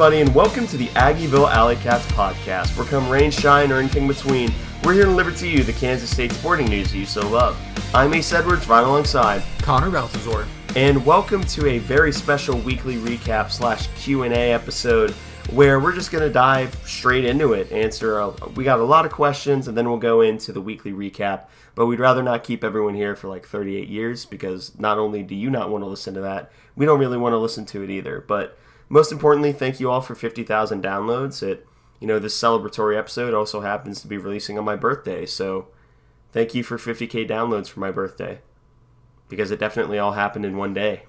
everybody, and welcome to the Aggieville Alleycats podcast, where come rain, shine, or anything between, we're here to deliver to you the Kansas State sporting news you so love. I'm Ace Edwards, right alongside Connor Balthazar. And welcome to a very special weekly recap / Q&A episode, where we're just going to dive straight into it. We got a lot of questions, and then we'll go into the weekly recap. But we'd rather not keep everyone here for like 38 years, because not only do you not want to listen to that, we don't really want to listen to it either. But most importantly, thank you all for 50,000 downloads. This celebratory episode also happens to be releasing on my birthday, so thank you for 50K downloads for my birthday, because it definitely all happened in one day.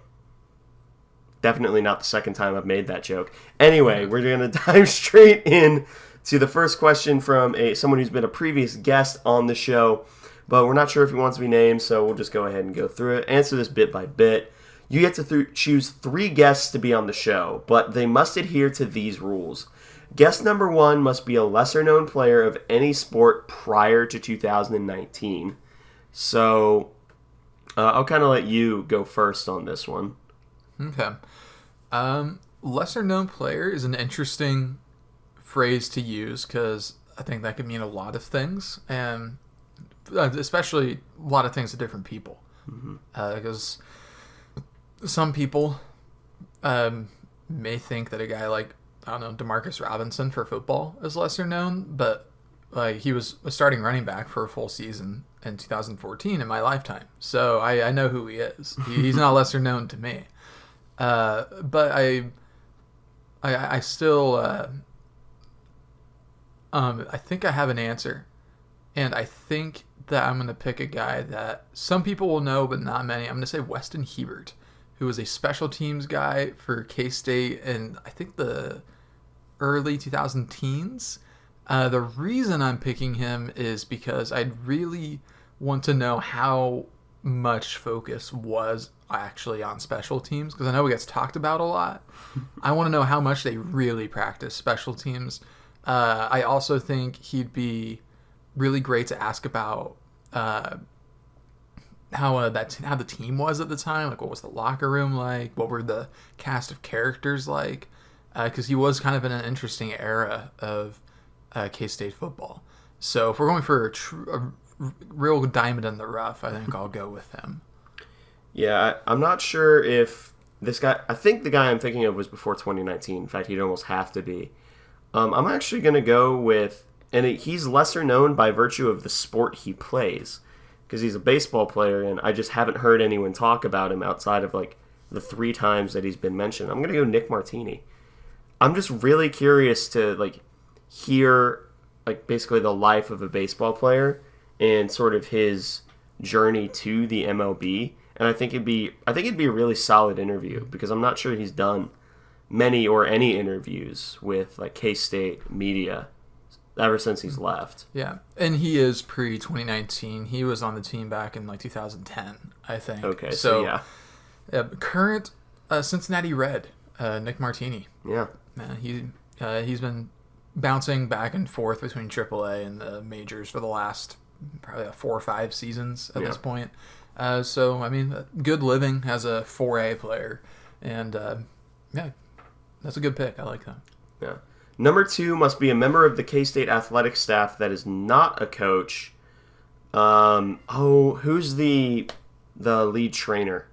Definitely not the second time I've made that joke. Anyway, we're going to dive straight in to the first question from someone who's been a previous guest on the show, but we're not sure if he wants to be named, so we'll just go ahead and go through it. Answer this bit by bit. You get to choose 3 guests to be on the show, but they must adhere to these rules. Guest number 1 must be a lesser-known player of any sport prior to 2019. So I'll kind of let you go first on this one. Okay. Lesser-known player is an interesting phrase to use, because I think that could mean a lot of things, and especially a lot of things to different people. Because some people may think that a guy like, Demarcus Robinson for football is lesser known, but he was a starting running back for a full season in 2014 in my lifetime. So I know who he is. He's not lesser known to me. But I still I think I have an answer, and I think that I'm going to pick a guy that some people will know, but not many. I'm going to say Weston Hebert, who was a special teams guy for K-State in, I think, the early 2010s. The reason I'm picking him is because I really want to know how much focus was actually on special teams, because I know it gets talked about a lot. I want to know how much they really practice special teams. I also think he'd be really great to ask about how the team was at the time. Like, what was the locker room like? What were the cast of characters like? Because he was kind of in an interesting era of K-State football. So if we're going for a real diamond in the rough, I think I'll go with him. Yeah, I'm not sure if this guy... I think the guy I'm thinking of was before 2019. In fact, he'd almost have to be. I'm actually going to go with... And he's lesser known by virtue of the sport he plays, because he's a baseball player, and I just haven't heard anyone talk about him outside of like the 3 times that he's been mentioned. I'm going to go Nick Martini. I'm just really curious to hear basically the life of a baseball player and sort of his journey to the MLB. And I think it'd be a really solid interview, because I'm not sure he's done many or any interviews with K-State media ever since he's left. Yeah, and he is pre-2019. He was on the team back in 2010, I think. Okay, so yeah. Current Cincinnati Red, Nick Martini. Yeah. He's been bouncing back and forth between AAA and the majors for the last probably 4 or 5 seasons at this point. Good living as a 4A player. And, that's a good pick. I like that. Yeah. Number 2 must be a member of the K-State athletic staff that is not a coach. Who's the lead trainer?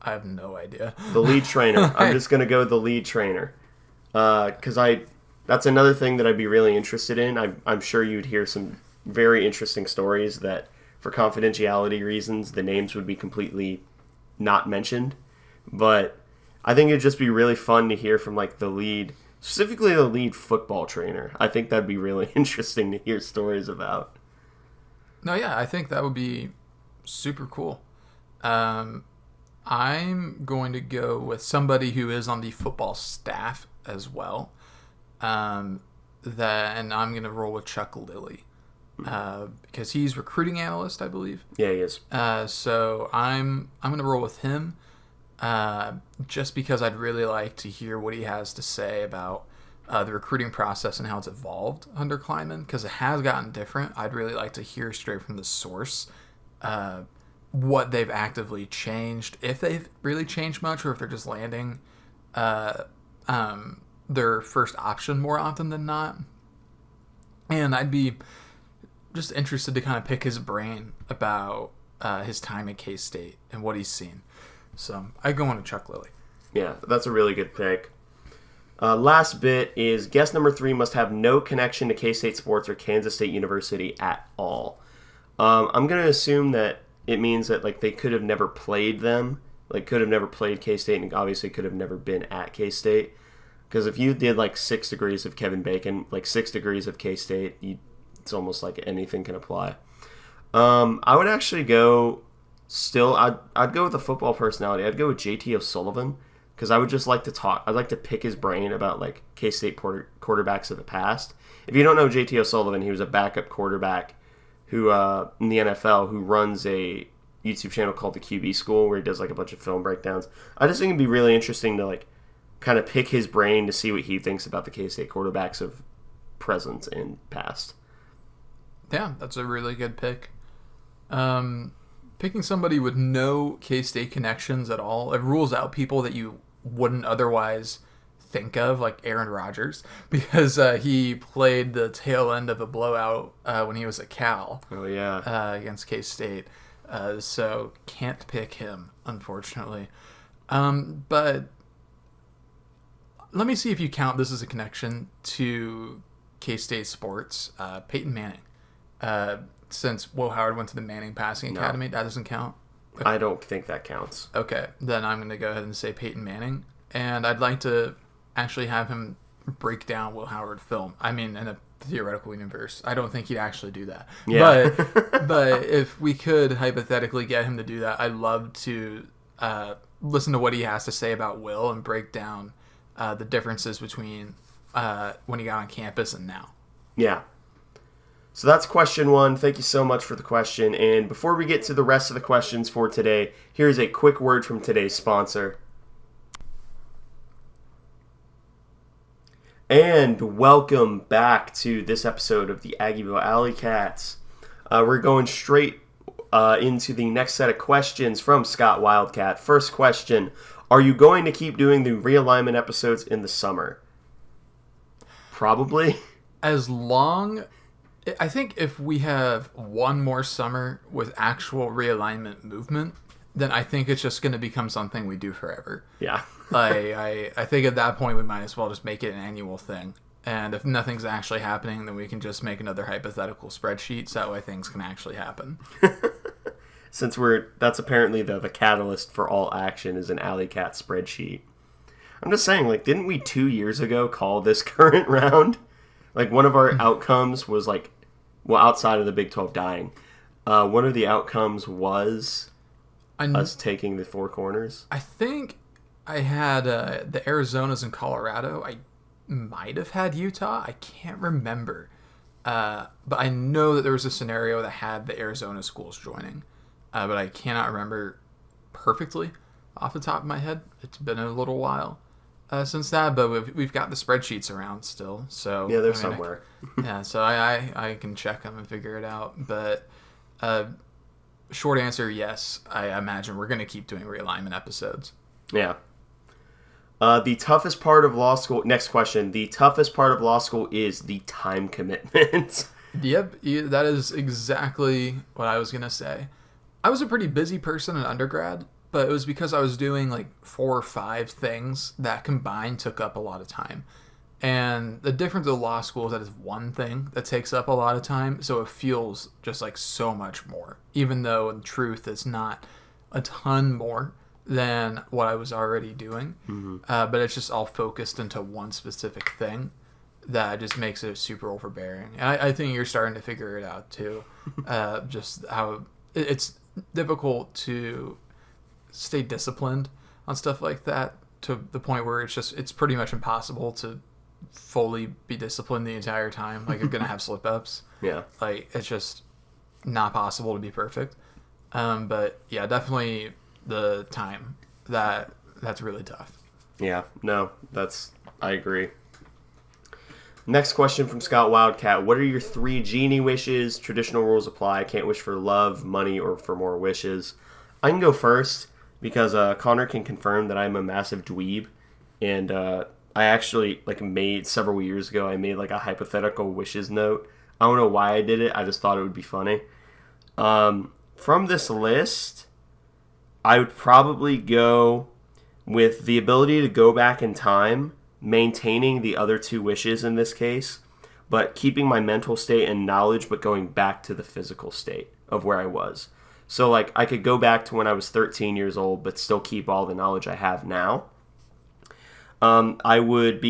I have no idea. The lead trainer. I'm just going to go with the lead trainer. Because that's another thing that I'd be really interested in. I'm sure you'd hear some very interesting stories that, for confidentiality reasons, the names would be completely not mentioned. But I think it'd just be really fun to hear from the lead, specifically the lead football trainer. I think that'd be really interesting to hear stories about. No, yeah, I think that would be super cool. I'm going to go with somebody who is on the football staff as well. And I'm going to roll with Chuck Lilly, because he's recruiting analyst, I believe. Yeah, he is. So I'm going to roll with him. Just because I'd really like to hear what he has to say about the recruiting process and how it's evolved under Kleiman, because it has gotten different. I'd really like to hear straight from the source what they've actively changed, if they've really changed much, or if they're just landing their first option more often than not. And I'd be just interested to kind of pick his brain about his time at K-State and what he's seen. So I'd go on to Chuck Lilly. Yeah, that's a really good pick. Last bit is guess number 3 must have no connection to K-State sports or Kansas State University at all. I'm going to assume that it means that like they could have never played them, like could have never played K-State, and obviously could have never been at K-State. Because if you did like 6 degrees of Kevin Bacon, like 6 degrees of K-State, it's almost like anything can apply. I would actually go still, I'd go with the football personality. I'd go with JT O'Sullivan. Because I would just like to talk. I'd like to pick his brain about like K-State quarterbacks of the past. If you don't know JT O'Sullivan, he was a backup quarterback who in the NFL who runs a YouTube channel called the QB School where he does like a bunch of film breakdowns. I just think it'd be really interesting to like kind of pick his brain to see what he thinks about the K-State quarterbacks of present and past. Yeah, that's a really good pick. Picking somebody with no K-State connections at all, it rules out people that you wouldn't otherwise think of, like Aaron Rodgers, because he played the tail end of a blowout when he was at Cal. Oh, yeah. Against K-State. So can't pick him, unfortunately. But let me see if you count this as a connection to K-State sports. Peyton Manning. Since Will Howard went to the Manning Passing Academy, that doesn't count? I don't think that counts. Okay, then I'm going to go ahead and say Peyton Manning. And I'd like to actually have him break down Will Howard film. I mean, in a theoretical universe. I don't think he'd actually do that. Yeah. But if we could hypothetically get him to do that, I'd love to listen to what he has to say about Will and break down the differences between when he got on campus and now. Yeah. So that's question 1. Thank you so much for the question. And before we get to the rest of the questions for today, here's a quick word from today's sponsor. And welcome back to this episode of the Aggieville Alleycats. We're going straight into the next set of questions from Scott Wildcat. First question, are you going to keep doing the realignment episodes in the summer? Probably. I think if we have one more summer with actual realignment movement, then I think it's just going to become something we do forever. Yeah. I think at that point we might as well just make it an annual thing. And if nothing's actually happening, then we can just make another hypothetical spreadsheet so that way things can actually happen. Since that's apparently the catalyst for all action is an Alleycat spreadsheet. I'm just saying, like, didn't we 2 years ago call this current round? Like, one of our outcomes was, like, well, outside of the Big 12 dying, one of the outcomes was us taking the 4 corners. I think I had the Arizonas and Colorado. I might have had Utah. I can't remember. But I know that there was a scenario that had the Arizona schools joining. But I cannot remember perfectly off the top of my head. It's been a little while since that, but we've got the spreadsheets around still. So yeah, they're somewhere. So I can check them and figure it out. But short answer, yes. I imagine we're going to keep doing realignment episodes. Yeah. The toughest part of law school. Next question. The toughest part of law school is the time commitment. Yep, that is exactly what I was going to say. I was a pretty busy person in undergrad, but it was because I was doing like 4 or 5 things that combined took up a lot of time. And the difference with law school is that it's one thing that takes up a lot of time, so it feels just like so much more, even though in truth it's not a ton more than what I was already doing. Mm-hmm. But it's just all focused into one specific thing that just makes it super overbearing. And I think you're starting to figure it out too. Just how it's difficult to stay disciplined on stuff like that to the point where it's pretty much impossible to fully be disciplined the entire time. Like, you're gonna have slip ups. Yeah. Like, it's just not possible to be perfect. But yeah, definitely the time that's really tough. Yeah, no, I agree. Next question from Scott Wildcat. What are your 3 genie wishes? Traditional rules apply. Can't wish for love, money, or for more wishes. I can go first because Connor can confirm that I'm a massive dweeb, and I actually like made several years ago. I made like a hypothetical wishes note. I don't know why I did it. I just thought it would be funny. From this list, I would probably go with the ability to go back in time, maintaining the other two wishes in this case, but keeping my mental state and knowledge, but going back to the physical state of where I was. So like I could go back to when I was 13 years old, but still keep all the knowledge I have now. I would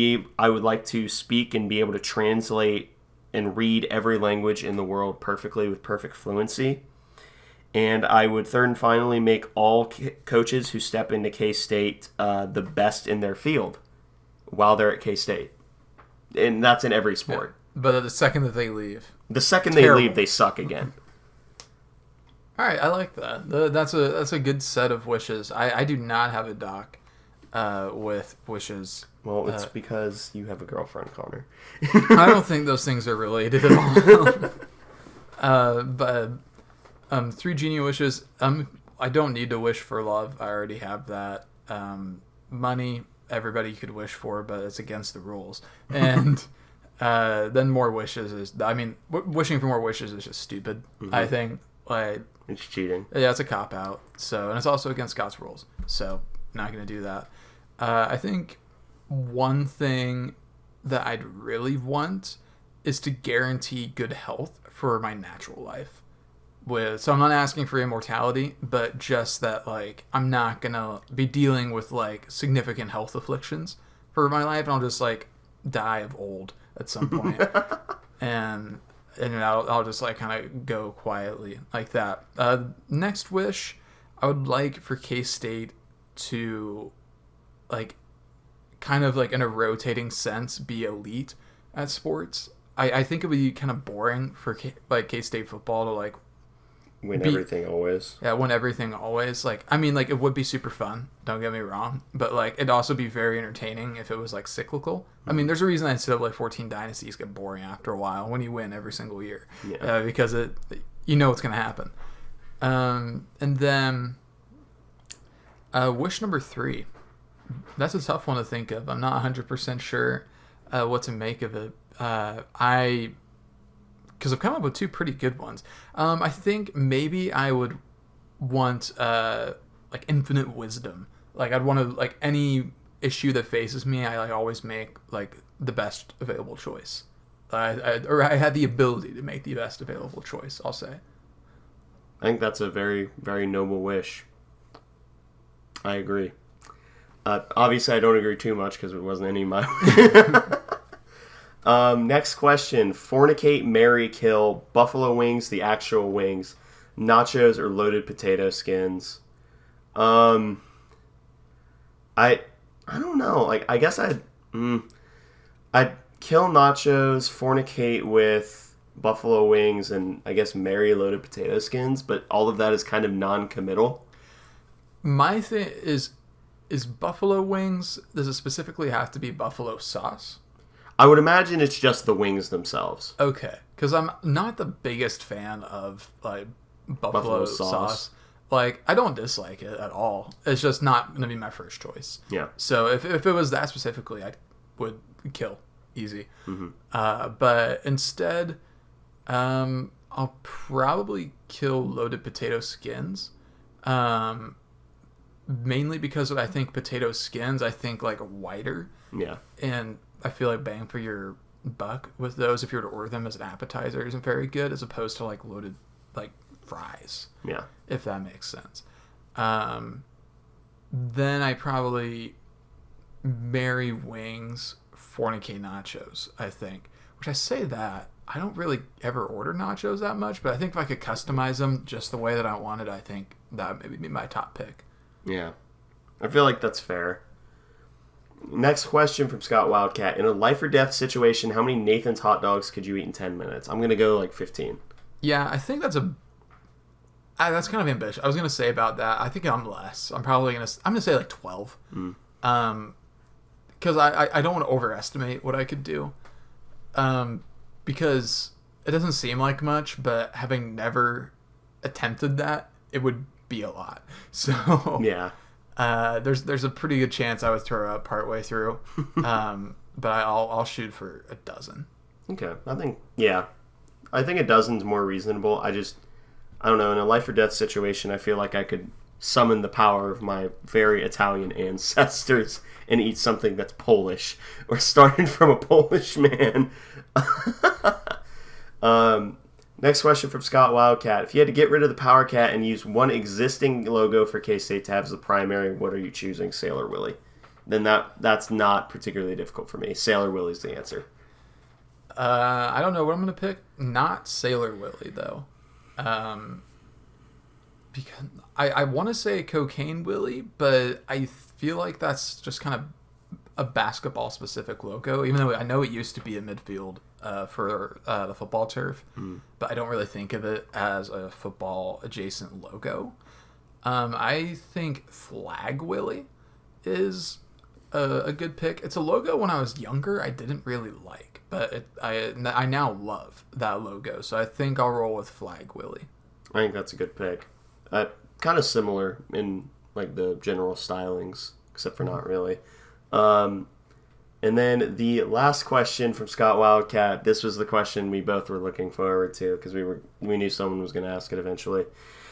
like to speak and be able to translate and read every language in the world perfectly with perfect fluency. And I would third and finally make all coaches who step into K-State the best in their field while they're at K-State. And that's in every sport. Yeah. But the second that they leave. The second they leave, they suck again. All right, I like that. That's a good set of wishes. I do not have a doc with wishes. Well, it's because you have a girlfriend, Connor. I don't think those things are related at all. But 3 genie wishes. I don't need to wish for love. I already have that. Money, everybody could wish for, but it's against the rules. And then more wishes is. I mean, wishing for more wishes is just stupid. Mm-hmm. I think it's cheating. Yeah, it's a cop out. So, and it's also against God's rules. So, not going to do that. I think one thing that I'd really want is to guarantee good health for my natural life. So I'm not asking for immortality, but just that like I'm not gonna be dealing with like significant health afflictions for my life, and I'll just like die of old at some point, and I'll just like kind of go quietly like that. Next wish, I would like for K-State to like kind of like in a rotating sense be elite at sports. I think it would be kind of boring for K-State football to like win everything always. Yeah, win everything always. Like, I mean, like, it would be super fun. Don't get me wrong. But, like, it'd also be very entertaining if it was, like, cyclical. Mm-hmm. I mean, there's a reason NCAA 14 dynasties get boring after a while when you win every single year. Yeah. Because you know what's going to happen. And then wish number 3. That's a tough one to think of. I'm not 100% sure what to make of it. Because I've come up with 2 pretty good ones. I think maybe I would want like infinite wisdom. Like I'd want to like any issue that faces me, I like always make like the best available choice. I had the ability to make the best available choice. I'll say. I think that's a very, very noble wish. I agree. Obviously, I don't agree too much because it wasn't any of my. Next question. Fornicate, marry, kill, buffalo wings, the actual wings, nachos, or loaded potato skins. I don't know. Like, I guess I'd kill nachos, fornicate with buffalo wings, and I guess marry loaded potato skins, but all of that is kind of non-committal. My thing is buffalo wings, does it specifically have to be buffalo sauce? I would imagine it's just the wings themselves. Okay, because I'm not the biggest fan of like buffalo sauce. Like, I don't dislike it at all. It's just not going to be my first choice. Yeah. So if it was that specifically, I would kill easy. Mm-hmm. But instead, I'll probably kill loaded potato skins. Mainly because I think potato skins, I think like whiter. Yeah. And I feel like bang for your buck with those if you were to order them as an appetizer isn't very good as opposed to like loaded like fries. Yeah. If that makes sense. Then I probably marry wings, fornicate nachos, I think. Which I say that, I don't really ever order nachos that much, but I think if I could customize them just the way that I wanted, I think that would maybe be my top pick. Yeah. I feel like that's fair. Next question from Scott Wildcat. In a life or death situation, how many Nathan's hot dogs could you eat in 10 minutes? I'm going to go like 15. Yeah, I think that's that's kind of ambitious. I was going to say about that, I think I'm less. I'm going to say like 12. Because I don't want to overestimate what I could do. Because it doesn't seem like much, but having never attempted that, it would be a lot. So, yeah. There's a pretty good chance I would throw up partway through, but I'll shoot for a dozen. Okay, I think a dozen's more reasonable. I don't know, in a life or death situation, I feel like I could summon the power of my very Italian ancestors and eat something that's Polish or started from a Polish man. Next question from Scott Wildcat. If you had to get rid of the Power Cat and use one existing logo for K-State to have as the primary, what are you choosing, Sailor Willie? Then that's not particularly difficult for me. Sailor Willie's the answer. I don't know what I'm going to pick. Not Sailor Willie, though. Because I want to say Cocaine Willie, but I feel like that's just kind of a basketball-specific logo, even though I know it used to be a midfield for the football turf, but I don't really think of it as a football-adjacent logo. I think Flag Willie is a good pick. It's a logo when I was younger I didn't really like, but I now love that logo, so I think I'll roll with Flag Willie. I think that's a good pick. Kind of similar in like the general stylings, except for not really. And then the last question from Scott Wildcat. This was the question we both were looking forward to because we knew someone was going to ask it eventually.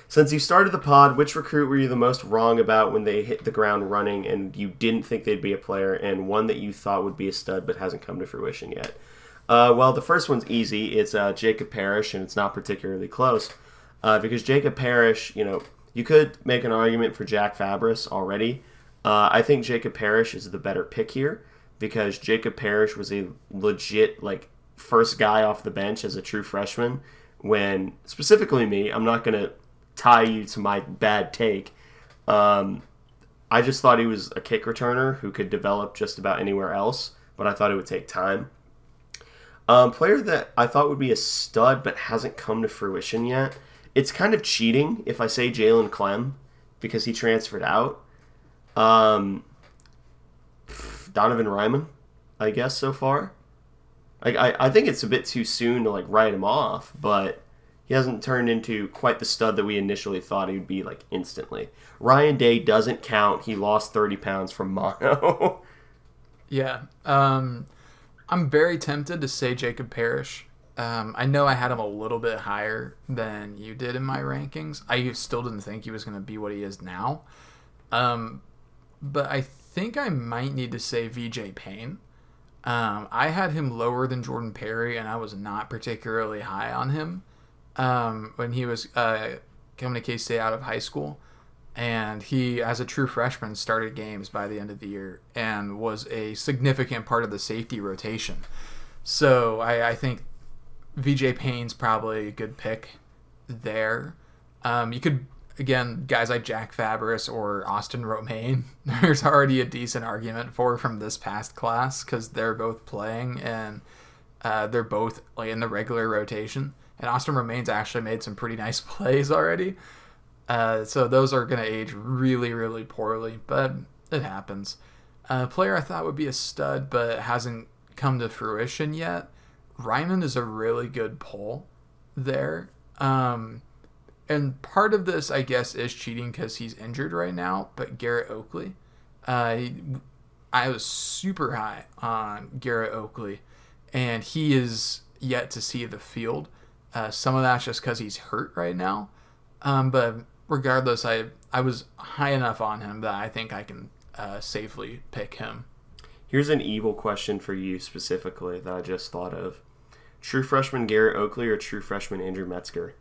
Since you started the pod, which recruit were you the most wrong about when they hit the ground running and you didn't think they'd be a player, and one that you thought would be a stud but hasn't come to fruition yet? Well, the first one's easy. It's Jacob Parrish, and it's not particularly close because Jacob Parrish, you could make an argument for Jack Fabris already. I think Jacob Parrish is the better pick here because Jacob Parrish was a legit first guy off the bench as a true freshman when, specifically me, I'm not going to tie you to my bad take. I just thought he was a kick returner who could develop just about anywhere else, but I thought it would take time. Player that I thought would be a stud but hasn't come to fruition yet. It's kind of cheating if I say Jalen Clem because he transferred out. Donovan Ryman, I guess, so far. I think it's a bit too soon to write him off, but he hasn't turned into quite the stud that we initially thought he would be instantly. Ryan Day doesn't count. He lost 30 pounds from mono. Yeah. I'm very tempted to say Jacob Parrish. I know I had him a little bit higher than you did in my rankings. I still didn't think he was going to be what he is now. But I think I might need to say VJ Payne. I had him lower than Jordan Perry, and I was not particularly high on him when he was coming to K-State out of high school. And he, as a true freshman, started games by the end of the year and was a significant part of the safety rotation. So I think VJ Payne's probably a good pick there. You could, again, guys like Jack Fabris or Austin Romaine, there's already a decent argument for from this past class because they're both playing and they're both in the regular rotation. And Austin Romaine's actually made some pretty nice plays already. So those are going to age really, really poorly, but it happens. A player I thought would be a stud but hasn't come to fruition yet. Ryman is a really good pull there. And part of this, I guess, is cheating because he's injured right now, but Garrett Oakley. I was super high on Garrett Oakley, and he is yet to see the field. Some of that's just because he's hurt right now. But regardless, I was high enough on him that I think I can safely pick him. Here's an evil question for you specifically that I just thought of. True freshman Garrett Oakley or true freshman Andrew Metzger?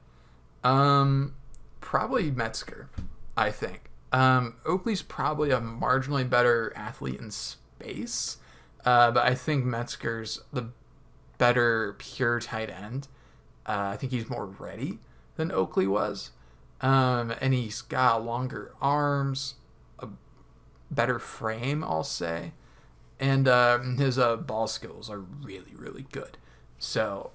Probably Metzger, I think. Oakley's probably a marginally better athlete in space, but I think Metzger's the better pure tight end. I think he's more ready than Oakley was. And he's got longer arms, a better frame, I'll say. And his ball skills are really, really good. So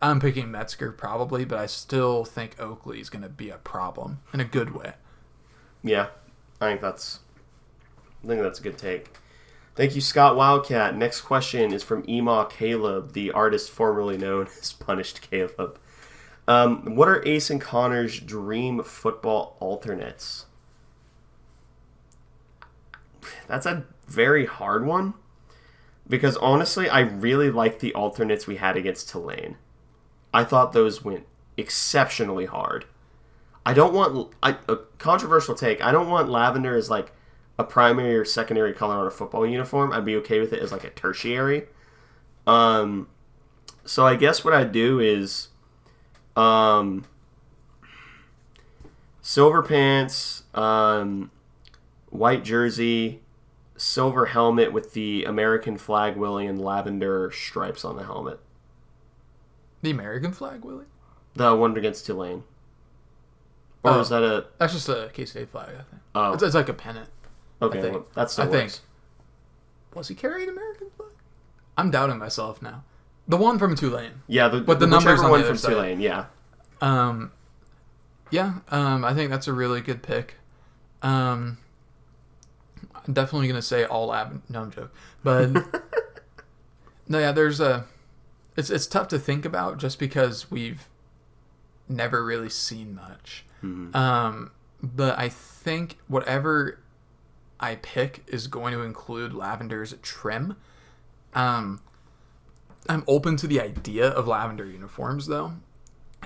I'm picking Metzger probably, but I still think Oakley's going to be a problem in a good way. Yeah, I think that's a good take. Thank you, Scott Wildcat. Next question is from Ema Caleb, the artist formerly known as Punished Caleb. What are Ace and Connor's dream football alternates? That's a very hard one. Because honestly, I really like the alternates we had against Tulane. I thought those went exceptionally hard. I don't want a controversial take. I don't want lavender as like a primary or secondary color on a football uniform. I'd be okay with it as like a tertiary. So I guess what I'd do is silver pants, white jersey, silver helmet with the American flag willy and lavender stripes on the helmet. The American flag, Willie? The one against Tulane. Or is that a... That's just a K-State flag, I think. Oh. It's like a pennant. Okay, well, that still works. Was he carrying an American flag? I'm doubting myself now. The one from Tulane. Yeah, but the numbers on one the from side. Tulane, yeah. I think that's a really good pick. I'm definitely going to say all lavender. No, I'm joking. But, no, yeah, there's a... It's tough to think about just because we've never really seen much. Mm-hmm. But I think whatever I pick is going to include lavender's trim. I'm open to the idea of lavender uniforms, though,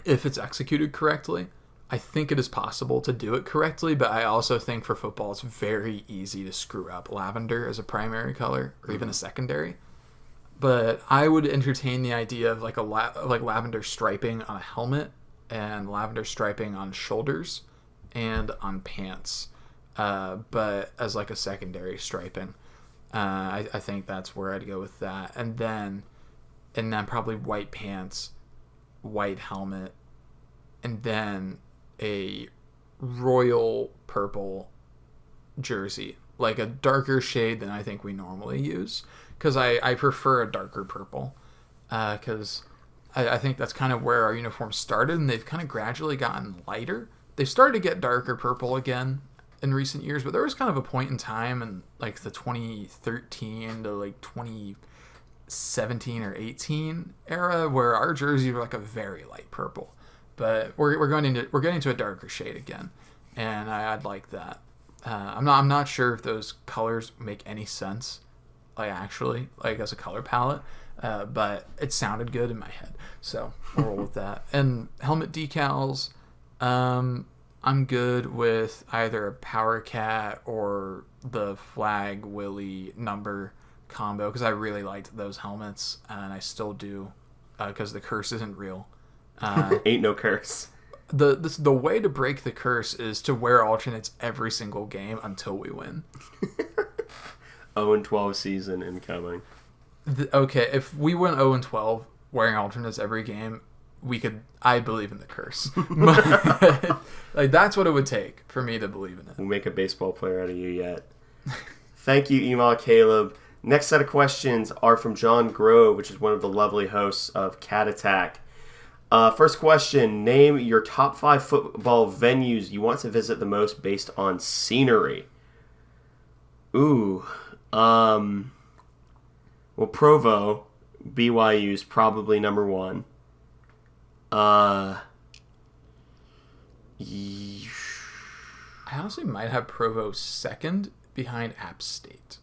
if it's executed correctly. I think it is possible to do it correctly, but I also think for football it's very easy to screw up lavender as a primary color or even a secondary. But I would entertain the idea of like lavender striping on a helmet and lavender striping on shoulders and on pants, but as like a secondary striping. I think that's where I'd go with that, and then probably white pants, white helmet, and then a royal purple jersey, like a darker shade than I think we normally use. Because I prefer a darker purple, because I think that's kind of where our uniforms started, and they've kind of gradually gotten lighter. They've started to get darker purple again in recent years, but there was kind of a point in time in like the 2013 to like 2017 or 18 era where our jerseys were like a very light purple. But we're getting to a darker shade again, and I'd like that. I'm not sure if those colors make any sense. Actually, as a color palette, but it sounded good in my head, so I'll roll with that. And helmet decals, I'm good with either a Power Cat or the Flag Willy number combo, because I really liked those helmets, and I still do, because the curse isn't real. Ain't no curse. The way to break the curse is to wear alternates every single game until we win. 0-12 season incoming. Okay, if we went 0-12 wearing alternates every game, I believe in the curse. That's what it would take for me to believe in it. We'll make a baseball player out of you yet. Thank you, Ema Caleb. Next set of questions are from John Grove, which is one of the lovely hosts of Cat Attack. First question, name your top 5 football venues you want to visit the most based on scenery. Ooh. Well, Provo, BYU is probably number 1. I honestly might have Provo second behind App State.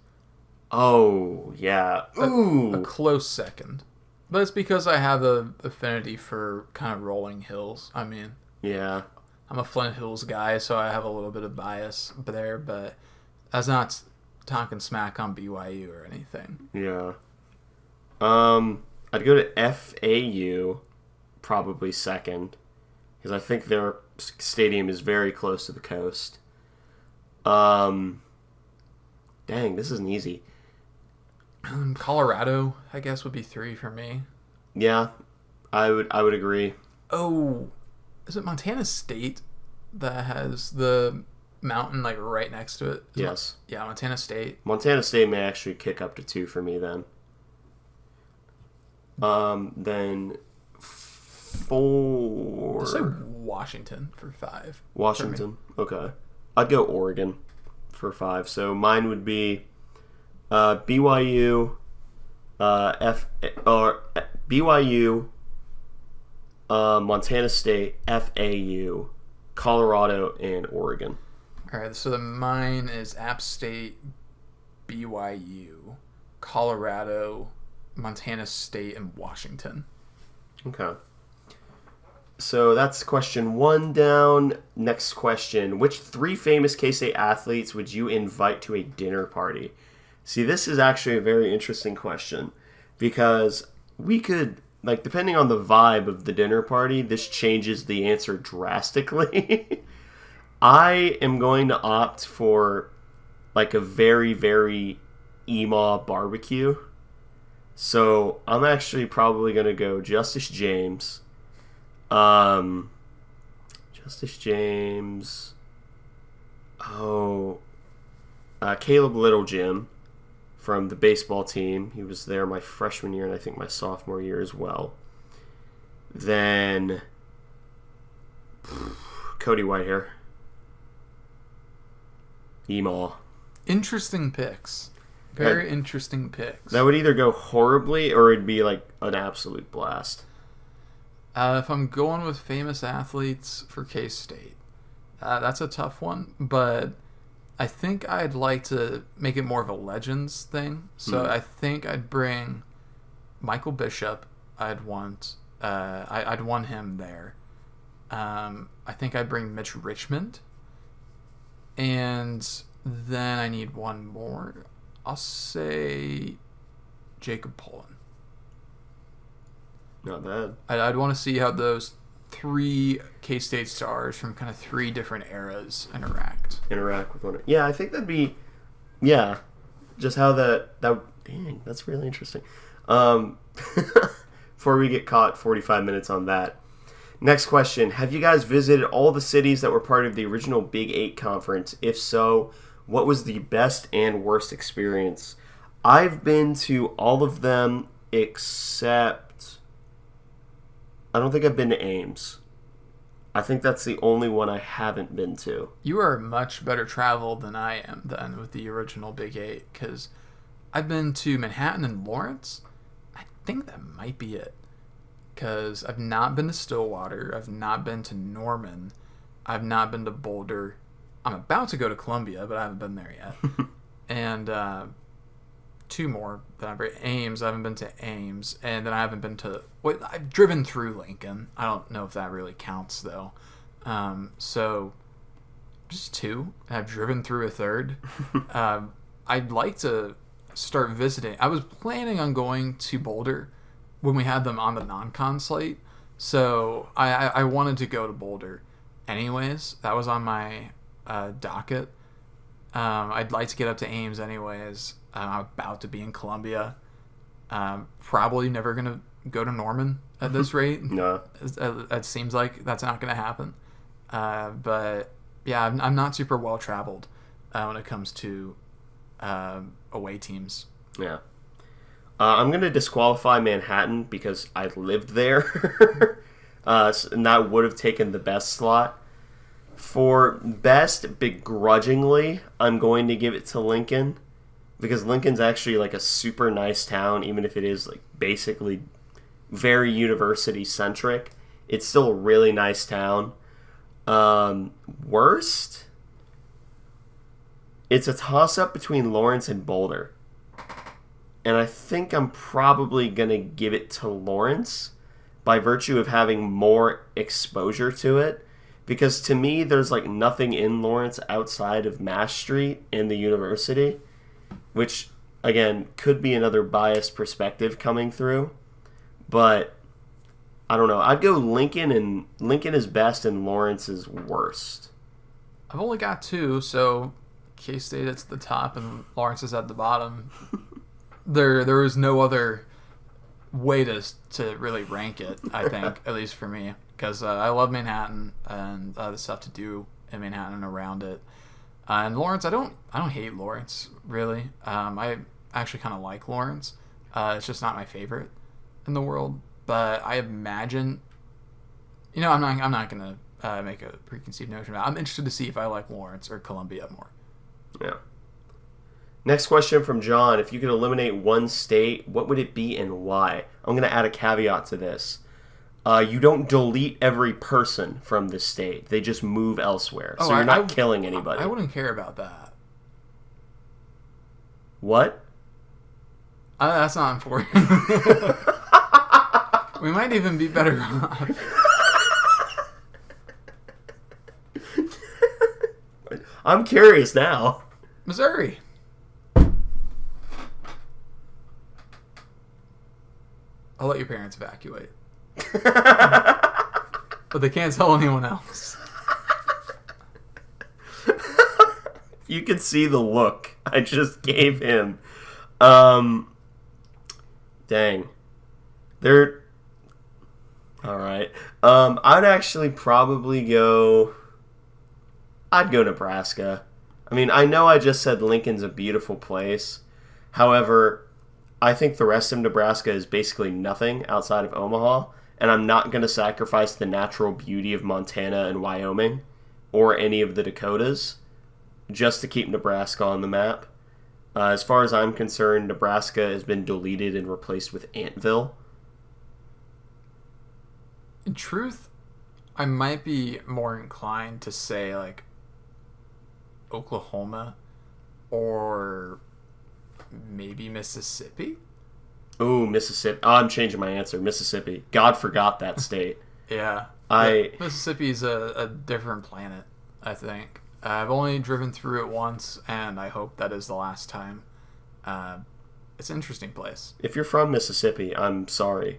Oh, yeah. Ooh. A close second. But it's because I have an affinity for kind of rolling hills. I mean, yeah, I'm a Flint Hills guy, so I have a little bit of bias there, but that's not talking smack on BYU or anything. Yeah. I'd go to FAU, probably second, because I think their stadium is very close to the coast. Dang, this isn't easy. Colorado, I guess, would be 3 for me. Yeah, I would agree. Oh, is it Montana State that has the mountain right next to it? Yes. Yeah, Montana State. Montana State may actually kick up to 2 for me then. Then 4. Let's say Washington for 5. Washington. Okay. I'd go Oregon for 5. So mine would be BYU, BYU, Montana State, FAU, Colorado, and Oregon. All right, so mine is App State, BYU, Colorado, Montana State, and Washington. Okay. So that's question 1 down. Next question. Which 3 famous K-State athletes would you invite to a dinner party? See, this is actually a very interesting question because we could, like, depending on the vibe of the dinner party, this changes the answer drastically. I am going to opt for, like, a very, very emo barbecue. So I'm actually probably going to go Justice James. Justice James. Caleb Littlejim from the baseball team. He was there my freshman year and I think my sophomore year as well. Then Cody Whitehair. Emaw. Interesting picks. Very interesting picks. That would either go horribly or it'd be like an absolute blast. If I'm going with famous athletes for K-State, that's a tough one, but I think I'd like to make it more of a Legends thing. So I think I'd bring Michael Bishop. I'd want him there. I think I'd bring Mitch Richmond. And then I need one more. I'll say Jacob Pullen. Not bad. I'd want to see how those 3 K-State stars from kind of 3 different eras interact with one. Yeah, I think that'd be, yeah, just how that dang, that's really interesting. Before we get caught 45 minutes on that. Next question. Have you guys visited all the cities that were part of the original Big 8 conference? If so, what was the best and worst experience? I've been to all of them except I don't think I've been to Ames. I think that's the only one I haven't been to. You are much better traveled than I am then with the original Big 8 because I've been to Manhattan and Lawrence. I think that might be it because I've not been to Stillwater. I've not been to Norman. I've not been to Boulder. I'm about to go to Columbia, but I haven't been there yet. And 2 more that I've been Ames. I haven't been to Ames, and then I haven't been to. Wait, I've driven through Lincoln. I don't know if that really counts though. So just 2. I've driven through a third. I'd like to start visiting. I was planning on going to Boulder when we had them on the non-con slate, so I wanted to go to Boulder anyways. That was on my docket. I'd like to get up to Ames anyways. I'm about to be in Columbia. Probably never going to go to Norman at this rate. No. It seems like that's not going to happen. But yeah, I'm not super well traveled when it comes to away teams. Yeah. I'm going to disqualify Manhattan because I lived there. And that would have taken the best slot. For best, begrudgingly, I'm going to give it to Lincoln. Because Lincoln's actually like a super nice town, even if it is like basically very university centric. It's still a really nice town. Worst, it's a toss up between Lawrence and Boulder. And I think I'm probably going to give it to Lawrence by virtue of having more exposure to it. Because to me, there's like nothing in Lawrence outside of Mass Street and the university. Which, again, could be another biased perspective coming through. But, I don't know. I'd go Lincoln, and Lincoln is best and Lawrence is worst. I've only got 2, so K-State at the top and Lawrence is at the bottom. There is no other way to really rank it, I think, at least for me. Because I love Manhattan and the stuff to do in Manhattan and around it. And Lawrence, I don't hate Lawrence really. I actually kind of like Lawrence. It's just not my favorite in the world. But I imagine, I'm not gonna make a preconceived notion about it. I'm interested to see if I like Lawrence or Columbia more. Yeah. Next question from John: if you could eliminate one state, what would it be and why? I'm gonna add a caveat to this. You don't delete every person from the state. They just move elsewhere. So you're not killing anybody. I wouldn't care about that. What? That's not important. We might even be better off. I'm curious now. Missouri. I'll let your parents evacuate. But they can't tell anyone else. You can see the look I just gave him. Dang. They're... Alright. I'd actually probably go... I'd go Nebraska. I mean, I know I just said Lincoln's a beautiful place. However, I think the rest of Nebraska is basically nothing outside of Omaha, and I'm not going to sacrifice the natural beauty of Montana and Wyoming or any of the Dakotas just to keep Nebraska on the map. As far as I'm concerned, Nebraska has been deleted and replaced with Antville. In truth, I might be more inclined to say, like, Oklahoma or maybe Mississippi. Ooh, Mississippi. Oh, I'm changing my answer. Mississippi. God forgot that state. Yeah. Mississippi's a different planet, I think. I've only driven through it once, and I hope that is the last time. It's an interesting place. If you're from Mississippi, I'm sorry.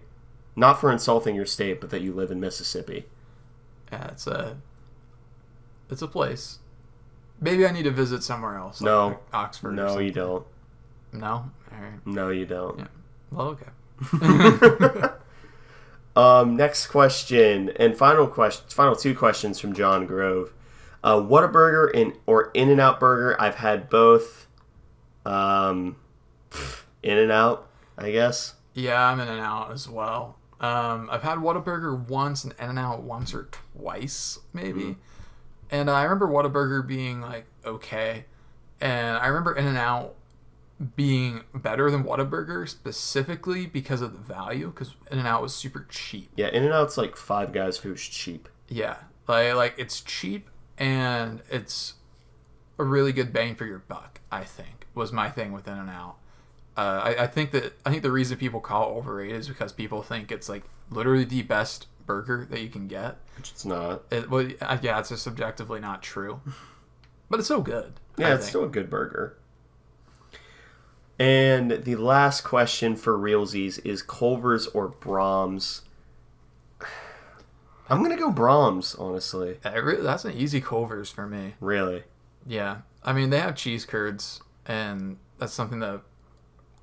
Not for insulting your state, but that you live in Mississippi. Yeah, it's a place. Maybe I need to visit somewhere else. No. Like Oxford. No, you don't. No? All right. No, you don't. Yeah. Well, okay. Next question, and final two questions from John Grove. Whataburger or In-N-Out Burger? I've had both. In-N-Out, I guess. Yeah, I'm In-N-Out as well. I've had Whataburger once and In-N-Out once or twice, maybe. Mm-hmm. And I remember Whataburger being, like, okay. And I remember In-N-Out being better than Whataburger specifically because of the value, because In-N-Out was super cheap. Yeah, In-N-Out's like Five Guys who's cheap. Yeah, like it's cheap and it's a really good bang for your buck, I think, was my thing with In-N-Out. I think the reason people call it overrated is because people think it's like literally the best burger that you can get. Which it's not. Yeah, it's just subjectively not true. But it's so good. Yeah, it's still a good burger. And the last question for realsies is Culver's or Brahms? I'm going to go Brahms, honestly. That's an easy Culver's for me. Really? Yeah. I mean, they have cheese curds, and that's something that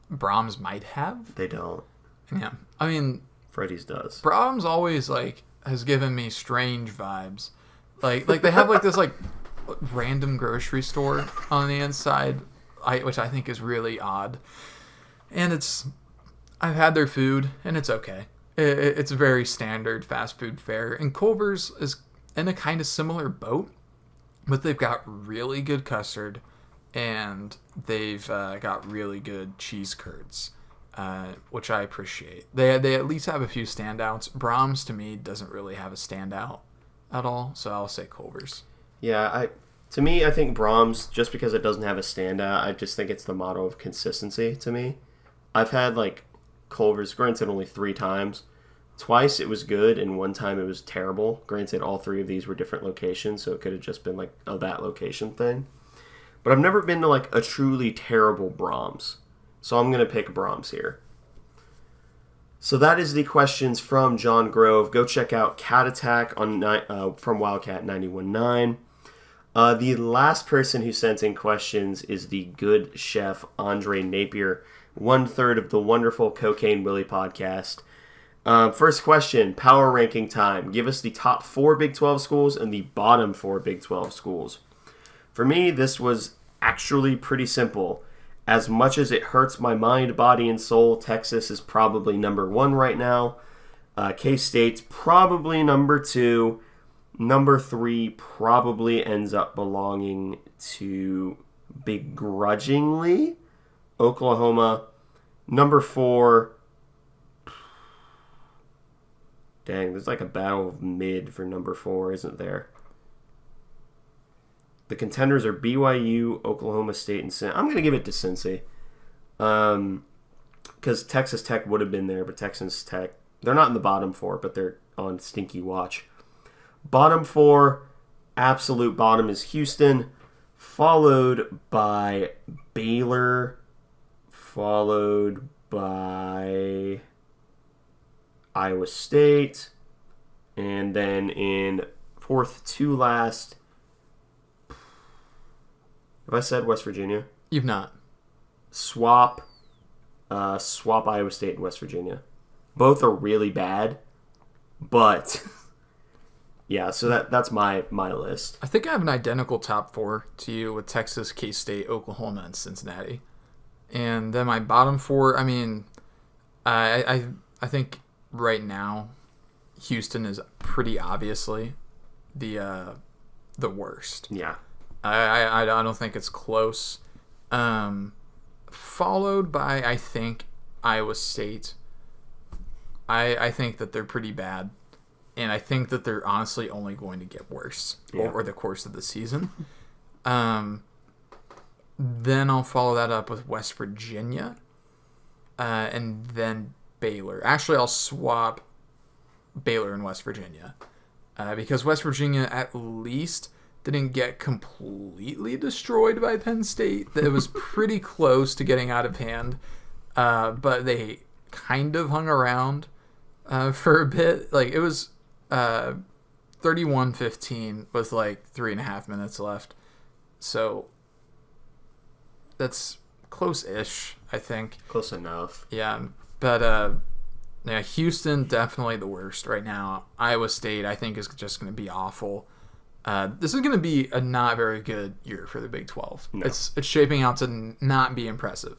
Brahms might have. They don't. Yeah. I mean... Freddy's does. Brahms always, like, has given me strange vibes. Like they have, like, this, like, random grocery store on the inside, which I think is really odd. And I've had their food, and it's okay. It's very standard fast food fare. And Culver's is in a kind of similar boat, but they've got really good custard, and they've got really good cheese curds, which I appreciate. They at least have a few standouts. Brahms, to me, doesn't really have a standout at all, so I'll say Culver's. Yeah, to me, I think Brahms, just because it doesn't have a standout, I just think it's the motto of consistency to me. I've had, like, Culver's, granted only 3 times. Twice it was good, and one time it was terrible. Granted, all 3 of these were different locations, so it could have just been, like, a that location thing. But I've never been to, like, a truly terrible Brahms. So I'm going to pick Brahms here. So that is the questions from John Grove. Go check out Cat Attack from Wildcat 91.9. The last person who sent in questions is the good chef Andre Napier, 1/3 of the wonderful Cocaine Willie podcast. First question, power ranking time. Give us the top 4 Big 12 schools and the bottom 4 Big 12 schools. For me, this was actually pretty simple. As much as it hurts my mind, body, and soul, Texas is probably number 1 right now. K-State's probably number 2. Number 3 probably ends up belonging to, begrudgingly, Oklahoma. Number 4, dang, there's like a battle of mid for number 4, isn't there? The contenders are BYU, Oklahoma State, and Cincy. I'm going to give it to Cincy. Because Texas Tech would have been there, but Texas Tech, they're not in the bottom 4, but they're on stinky watch. Bottom 4, absolute bottom is Houston, followed by Baylor, followed by Iowa State, and then in 4th to last, have I said West Virginia? You've not. Swap Iowa State and West Virginia. Both are really bad, but yeah, so that's my list. I think I have an identical top 4 to you with Texas, K-State, Oklahoma, and Cincinnati. And then my bottom 4, I mean, I think right now Houston is pretty obviously the worst. Yeah. I don't think it's close. Followed by, I think, Iowa State. I think that they're pretty bad. And I think that they're honestly only going to get worse over the course of the season. Then I'll follow that up with West Virginia. And then Baylor. Actually, I'll swap Baylor and West Virginia. Because West Virginia at least didn't get completely destroyed by Penn State. It was pretty close to getting out of hand. But they kind of hung around for a bit. Like, it was 31-15 with like 3.5 minutes left. So that's close-ish, I think. Close enough. Yeah, but Houston definitely the worst right now. Iowa State, I think, is just going to be awful. This is going to be a not very good year for the Big 12. No. It's shaping out to not be impressive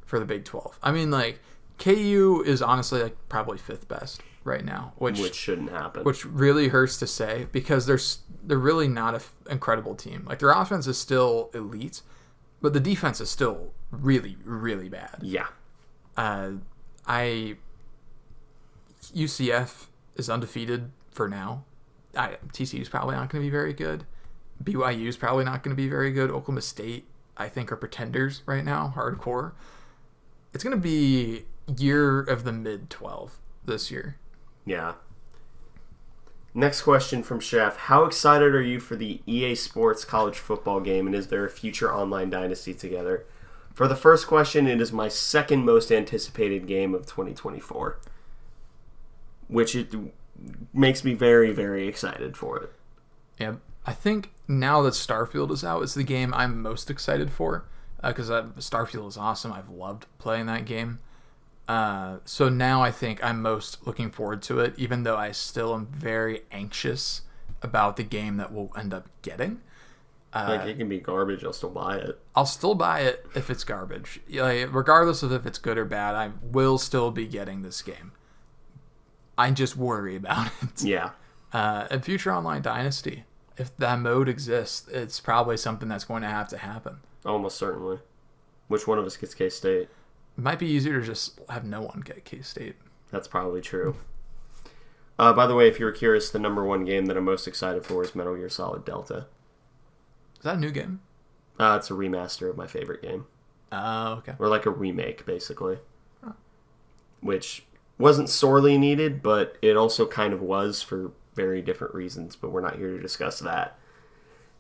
for the Big 12. I mean, like, KU is honestly like probably 5th best right now, which shouldn't happen. Which really hurts to say because they're really not an incredible team. Like, their offense is still elite, but the defense is still really, really bad. Yeah. UCF is undefeated for now. TCU is probably not going to be very good. BYU is probably not going to be very good. Oklahoma State, I think, are pretenders right now, hardcore. It's going to be year of the mid-12 this year. Yeah. Next question from Chef. How excited are you for the EA Sports college football game, and is there a future online dynasty together? For the first question, it is my second most anticipated game of 2024, which it makes me very, very excited for it. Yeah, I think now that Starfield is out, it's the game I'm most excited for because Starfield is awesome. I've loved playing that game. So now I think I'm most looking forward to it, even though I still am very anxious about the game that we'll end up getting. Like, it can be garbage, I'll still buy it. I'll still buy it if it's garbage. Like, regardless of if it's good or bad, I will still be getting this game. I just worry about it. Yeah. And Future Online Dynasty, if that mode exists, it's probably something that's going to happen. Almost certainly. Which one of us gets K-State? It might be easier to just have no one get K-State. That's probably true. By the way, if you were curious, the number one game that I'm most excited for is Metal Gear Solid Delta. Is that a new game? It's a remaster of my favorite game. Oh, okay. Or like a remake, basically. Huh. Which wasn't sorely needed, but it also kind of was for very different reasons, but we're not here to discuss that.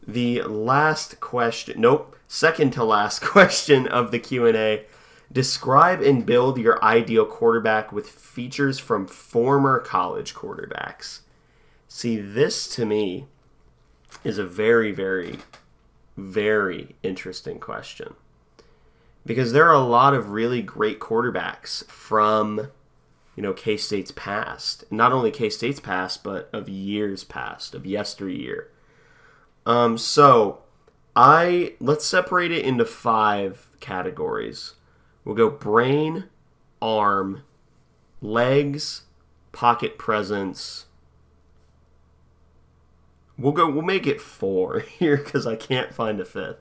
The last question, second to last question of the Q&A. Describe and build your ideal quarterback with features from former college quarterbacks. See, this to me is a very, very, very interesting question. Because there are a lot of really great quarterbacks from, K-State's past. Not only K-State's past, but of years past, of yesteryear. So let's separate it into 5 categories. We'll go brain, arm, legs, pocket presence. We'll make it 4 here because I can't find a 5th.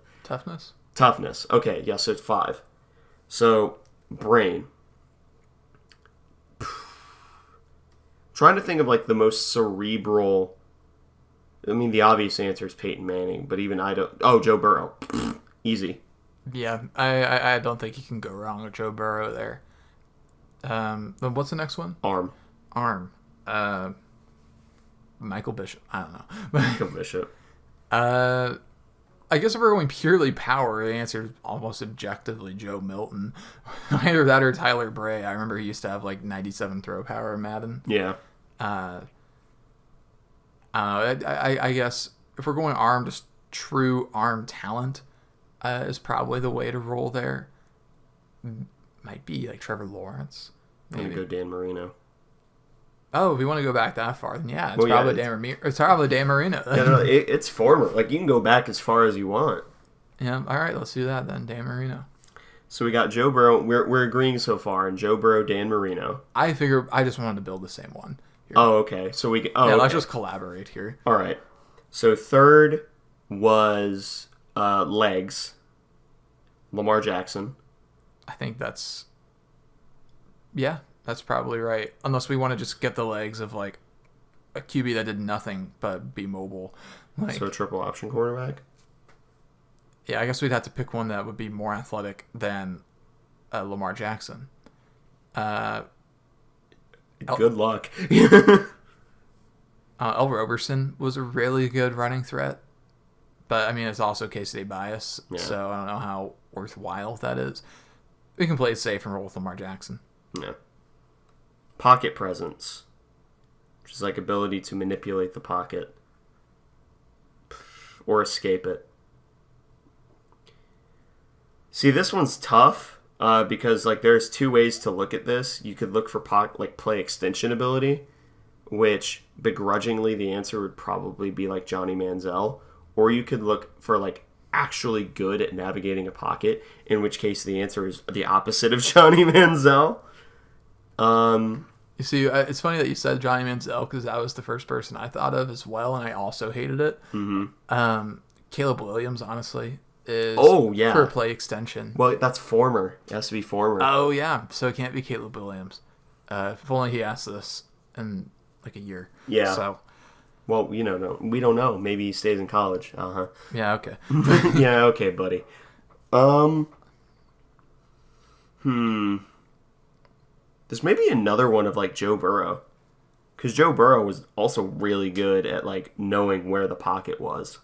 Toughness. Okay, yeah, so it's 5. So, brain. Trying to think of like the most cerebral. I mean, the obvious answer is Peyton Manning, but even I don't. Oh, Joe Burrow. Easy. Yeah, I don't think you can go wrong with Joe Burrow there. Then what's the next one? Arm. Michael Bishop. I don't know. Michael Bishop. I guess if we're going purely power, the answer is almost objectively Joe Milton. Either that or Tyler Bray. I remember he used to have like 97 throw power in Madden. Yeah. I guess if we're going arm, just true arm talent is probably the way to roll there. Might be like Trevor Lawrence. Maybe. I'm going to go Dan Marino. Oh, if you want to go back that far, then yeah, it's probably Dan Marino. It's probably Dan Marino. It's former. Like, you can go back as far as you want. Yeah, all right, let's do that then, Dan Marino. So we got Joe Burrow. We're agreeing so far, and Joe Burrow, Dan Marino. I figure I just wanted to build the same one. Here. Oh, okay. So we let's just collaborate here. All right. So third was legs. Lamar Jackson. I think that's probably right. Unless we want to just get the legs of like a QB that did nothing but be mobile. Like, so a triple option quarterback? Yeah, I guess we'd have to pick one that would be more athletic than Lamar Jackson. Good luck. L. Roberson was a really good running threat. But, I mean, it's also K-State bias, so I don't know how worthwhile that is. We can play it safe and roll with Lamar Jackson. Yeah. Pocket presence, which is like ability to manipulate the pocket or escape it. See, this one's tough because like there's two ways to look at this. You could look for play extension ability, which begrudgingly the answer would probably be like Johnny Manziel, or you could look for like actually good at navigating a pocket, in which case the answer is the opposite of Johnny Manziel. You see, it's funny that you said Johnny Manziel because that was the first person I thought of as well, and I also hated it. Mm-hmm. Caleb Williams, honestly, is for a play extension. Well, that's former. It has to be former. Oh, yeah. So it can't be Caleb Williams. If only he asked this in like a year. Yeah. So. Well, we don't know. Maybe he stays in college. Uh-huh. Yeah, okay. Yeah, okay, buddy. There's maybe another one of like Joe Burrow. Because Joe Burrow was also really good at like knowing where the pocket was.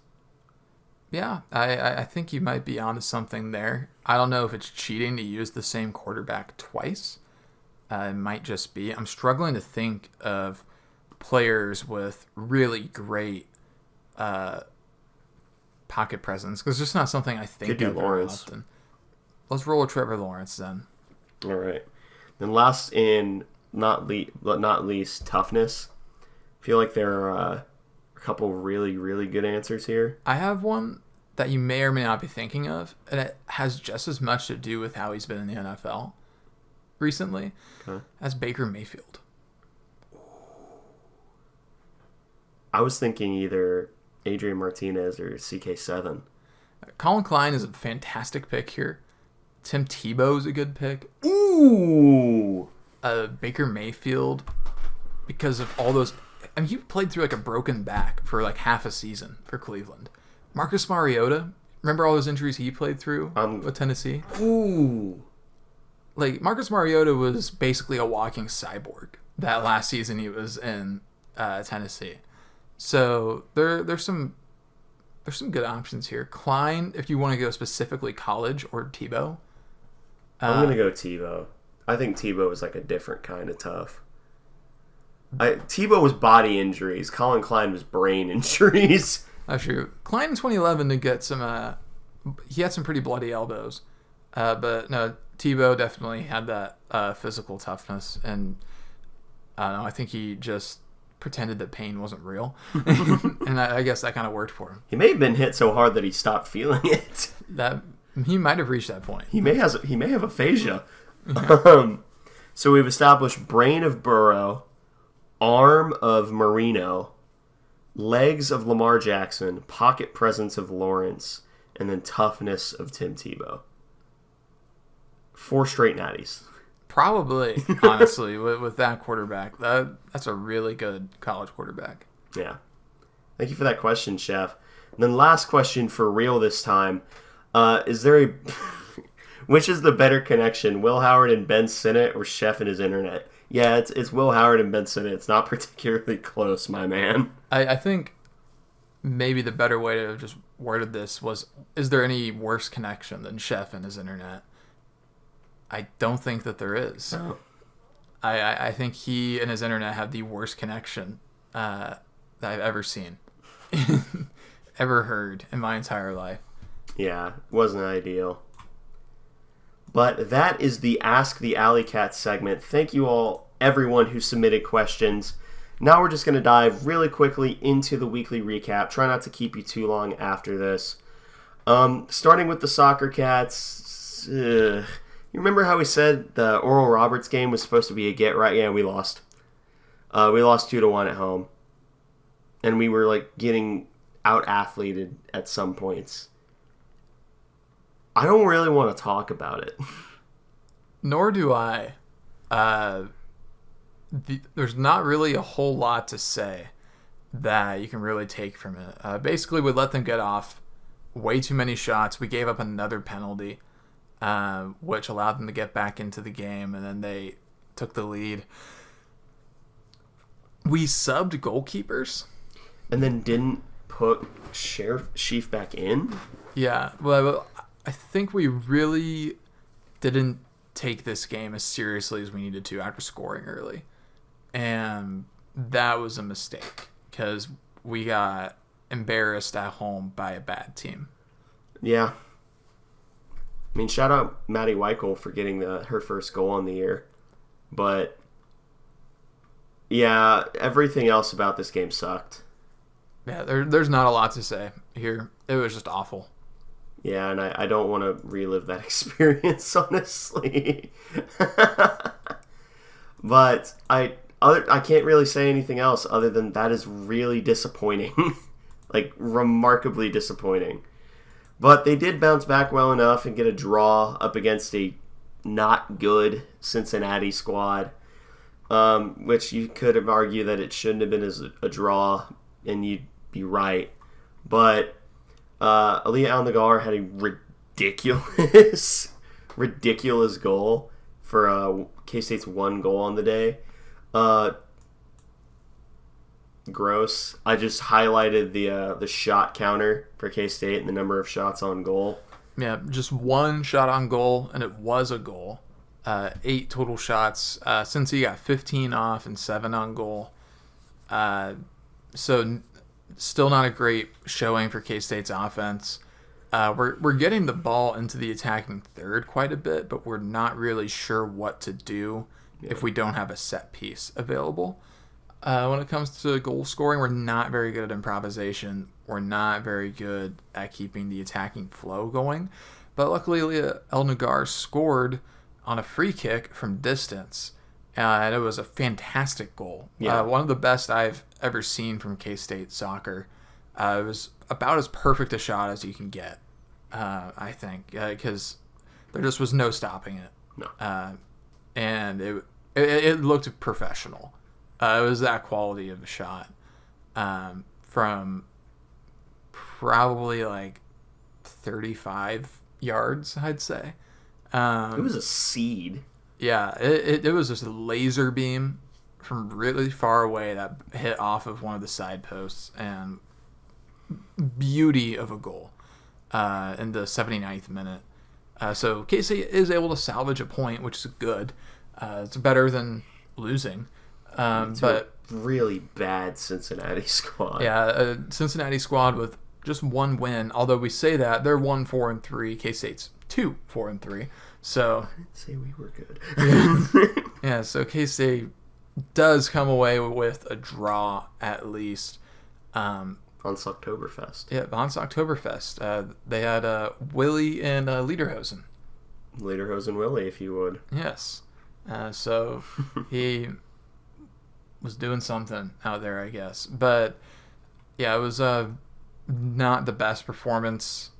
Yeah, I think you might be onto something there. I don't know if it's cheating to use the same quarterback twice. It might just be. I'm struggling to think of players with really great pocket presence because it's just not something I think of very often. Let's roll with Trevor Lawrence then. All right. Then last in not least, toughness. I feel like there are a couple really, really good answers here. I have one that you may or may not be thinking of, and it has just as much to do with how he's been in the NFL recently as Baker Mayfield. I was thinking either Adrian Martinez or CK7. Colin Klein is a fantastic pick here. Tim Tebow is a good pick. Ooh! Baker Mayfield, because of all those... I mean, he played through like a broken back for like half a season for Cleveland. Marcus Mariota, remember all those injuries he played through with Tennessee? Ooh! Like, Marcus Mariota was basically a walking cyborg that last season he was in Tennessee. So there's some good options here. Klein, if you want to go specifically college, or Tebow. I'm going to go Tebow. I think Tebow is like a different kind of tough. Tebow was body injuries. Colin Klein was brain injuries. That's true. Klein in 2011 did get some... he had some pretty bloody elbows. But no, Tebow definitely had that physical toughness. And I don't know, I think he just pretended that pain wasn't real. And I guess that kind of worked for him. He may have been hit so hard that he stopped feeling it. He might have reached that point. He may have aphasia. Yeah. So we've established brain of Burrow, arm of Marino, legs of Lamar Jackson, pocket presence of Lawrence, and then toughness of Tim Tebow. 4 straight natties. Probably, honestly, with that quarterback. That's a really good college quarterback. Yeah. Thank you for that question, Chef. And then last question for real this time. Is there a which is the better connection, Will Howard and Ben Sinnott or Chef and his internet? Yeah, it's Will Howard and Ben Sinnott. It's not particularly close, my man. I think maybe the better way to have just worded this was, is there any worse connection than Chef and his internet? I don't think that there is. Oh. I think he and his internet have the worst connection that I've ever seen, ever heard in my entire life. Yeah, wasn't ideal. But that is the Ask the Alleycats segment. Thank you all, everyone who submitted questions. Now we're just going to dive really quickly into the weekly recap. Try not to keep you too long after this. Starting with the Soccer Cats. You remember how we said the Oral Roberts game was supposed to be a get right? Yeah, we lost. We lost 2-1 at home. And we were like getting out-athleted at some points. I don't really want to talk about it. Nor do I. There's not really a whole lot to say that you can really take from it. Basically, we let them get off way too many shots. We gave up another penalty, which allowed them to get back into the game, and then they took the lead. We subbed goalkeepers. And then didn't put Sheaf back in? Yeah, well, I think we really didn't take this game as seriously as we needed to after scoring early. And that was a mistake because we got embarrassed at home by a bad team. Yeah. I mean, shout out Maddie Weichel for getting her first goal on the year. But, yeah, everything else about this game sucked. Yeah, there's not a lot to say here. It was just awful. Yeah, and I don't want to relive that experience, honestly. But I can't really say anything else other than that is really disappointing. Like, remarkably disappointing. But they did bounce back well enough and get a draw up against a not good Cincinnati squad, which you could have argued that it shouldn't have been as a draw, and you'd be right. But Aaliyah Al-Nagar had a ridiculous goal for K-State's one goal on the day. Gross. I just highlighted the shot counter for K-State and the number of shots on goal. Yeah, just one shot on goal, and it was a goal. 8 total shots. Cincy got 15 off and 7 on goal. So still not a great showing for K-State's offense. We're getting the ball into the attacking third quite a bit, but we're not really sure what to do if we don't have a set piece available. When it comes to goal scoring, we're not very good at improvisation. We're not very good at keeping the attacking flow going. But luckily, El Nagar scored on a free kick from distance. And it was a fantastic goal. Yeah. One of the best I've ever seen from K-State soccer. It was about as perfect a shot as you can get, I think, because there just was no stopping it. No. And it looked professional. It was that quality of a shot from probably like 35 yards, I'd say. It was a seed. Yeah, it was just a laser beam from really far away that hit off of one of the side posts, and beauty of a goal in the 79th minute. So K-State is able to salvage a point, which is good. It's better than losing. But a really bad Cincinnati squad. Yeah, a Cincinnati squad with just one win. Although we say that they're 1-4-3, K-State's 2-4-3. So I didn't say we were good. yeah. So K-State does come away with a draw at least. On Oktoberfest. Yeah, on Oktoberfest. They had Willie and Lederhosen. Lederhosen Willie, if you would. Yes. So he was doing something out there, I guess. But yeah, it was not the best performance.